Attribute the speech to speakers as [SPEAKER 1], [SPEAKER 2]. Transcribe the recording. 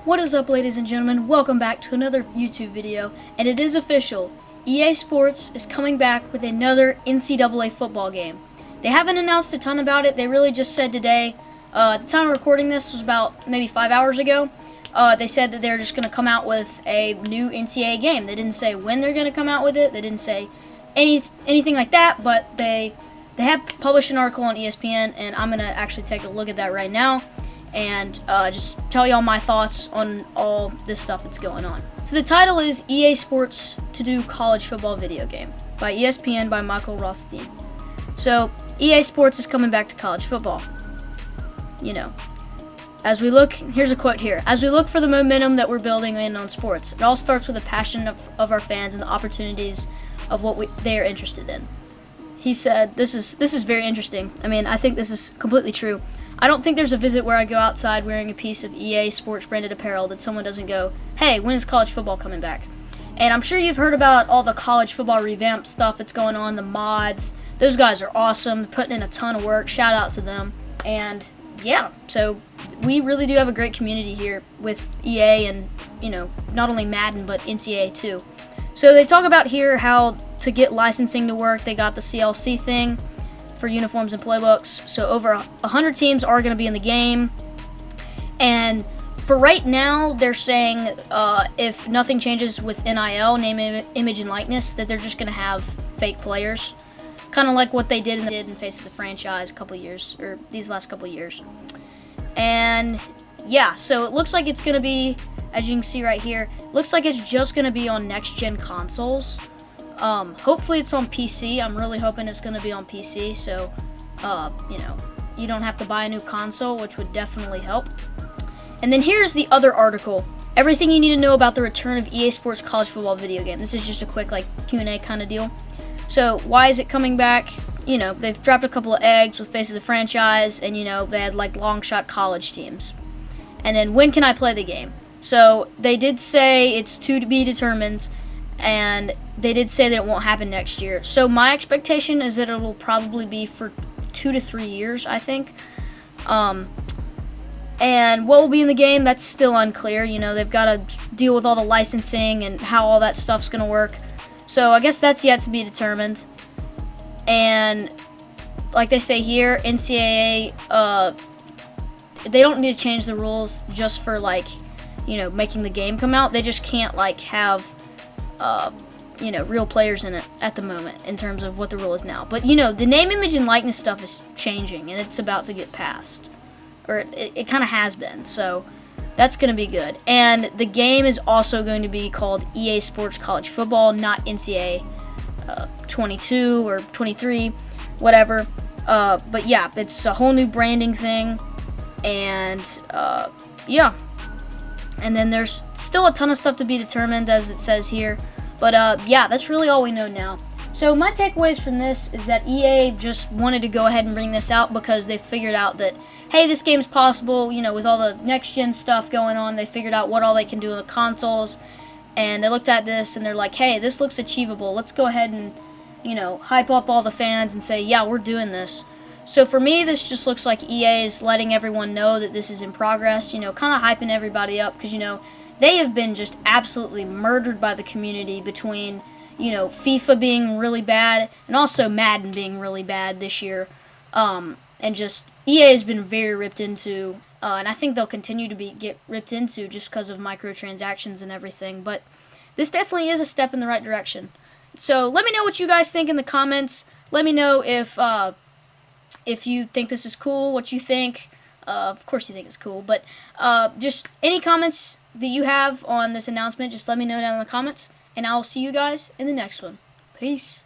[SPEAKER 1] What is up, ladies and gentlemen? Welcome back to another YouTube video, and it is official. EA Sports is coming back with another NCAA football game. They haven't announced a ton about it. They really just said today, at the time of recording this was about maybe 5 hours ago, they said that they're just going to come out with a new NCAA game. They didn't say when they're going to come out with it. They didn't say anything like that, but they have published an article on ESPN, and I'm going to actually take a look at that right now and just tell y'all my thoughts on all this stuff that's going on. So the title is EA Sports to do college football video game by ESPN by Michael Rothstein. So EA Sports is coming back to college football. You know, as we look, here's a quote here. As we look for the momentum that we're building in on sports, it all starts with the passion of our fans and the opportunities of what they are interested in. He said, this is very interesting. I mean, I think this is completely true. I don't think there's a visit where I go outside wearing a piece of EA Sports branded apparel that someone doesn't go, hey, when is college football coming back? And I'm sure you've heard about all the college football revamp stuff that's going on, the mods. Those guys are awesome. They're putting in a ton of work. Shout out to them. And yeah, so we really do have a great community here with EA and, you know, not only Madden, but NCAA too. So they talk about here how to get licensing to work. They got the CLC thing for uniforms and playbooks. So over 100 teams are going to be in the game. And for right now, they're saying if nothing changes with NIL, name, image, and likeness, that they're just going to have fake players. Kind of like what they did in Face of the Franchise a couple years, or these last couple years. And yeah, so it looks like it's going to be, as you can see right here, looks like it's just going to be on next-gen consoles. Hopefully it's on PC. I'm really hoping it's going to be on PC, so, you know, you don't have to buy a new console, which would definitely help. And then here's the other article. Everything you need to know about the return of EA Sports college football video game. This is just a quick, like, Q&A kind of deal. So, why is it coming back? You know, they've dropped a couple of eggs with Face of the Franchise, and, you know, they had, like, long shot college teams. And then, when can I play the game? So, they did say it's to be determined, and they did say that it won't happen next year. So my expectation is that it will probably be for 2 to 3 years, I think. And what will be in the game, that's still unclear. You know, they've got to deal with all the licensing and how all that stuff's going to work. So I guess that's yet to be determined. And like they say here, NCAA, they don't need to change the rules just for, like, you know, making the game come out. They just can't, like, have you know, real players in it at the moment in terms of what the rule is now. But, you know, the name, image, and likeness stuff is changing, and it's about to get passed. Or it kind of has been, so that's going to be good. And the game is also going to be called EA Sports College Football, not NCAA 22 or 23, whatever. But, yeah, it's a whole new branding thing, and, yeah. And then there's still a ton of stuff to be determined, as it says here. But, yeah, that's really all we know now. So my takeaways from this is that EA just wanted to go ahead and bring this out because they figured out that, hey, this game's possible. You know, with all the next-gen stuff going on, they figured out what all they can do on the consoles. And they looked at this, and they're like, hey, this looks achievable. Let's go ahead and, you know, hype up all the fans and say, yeah, we're doing this. So for me, this just looks like EA is letting everyone know that this is in progress, you know, kind of hyping everybody up because, you know, they have been just absolutely murdered by the community between, you know, FIFA being really bad and also Madden being really bad this year. And just EA has been very ripped into, and I think they'll continue to get ripped into just because of microtransactions and everything. But this definitely is a step in the right direction. So let me know what you guys think in the comments. Let me know if you think this is cool, what you think. Of course you think it's cool, but just any comments that you have on this announcement, just let me know down in the comments, and I'll see you guys in the next one. Peace.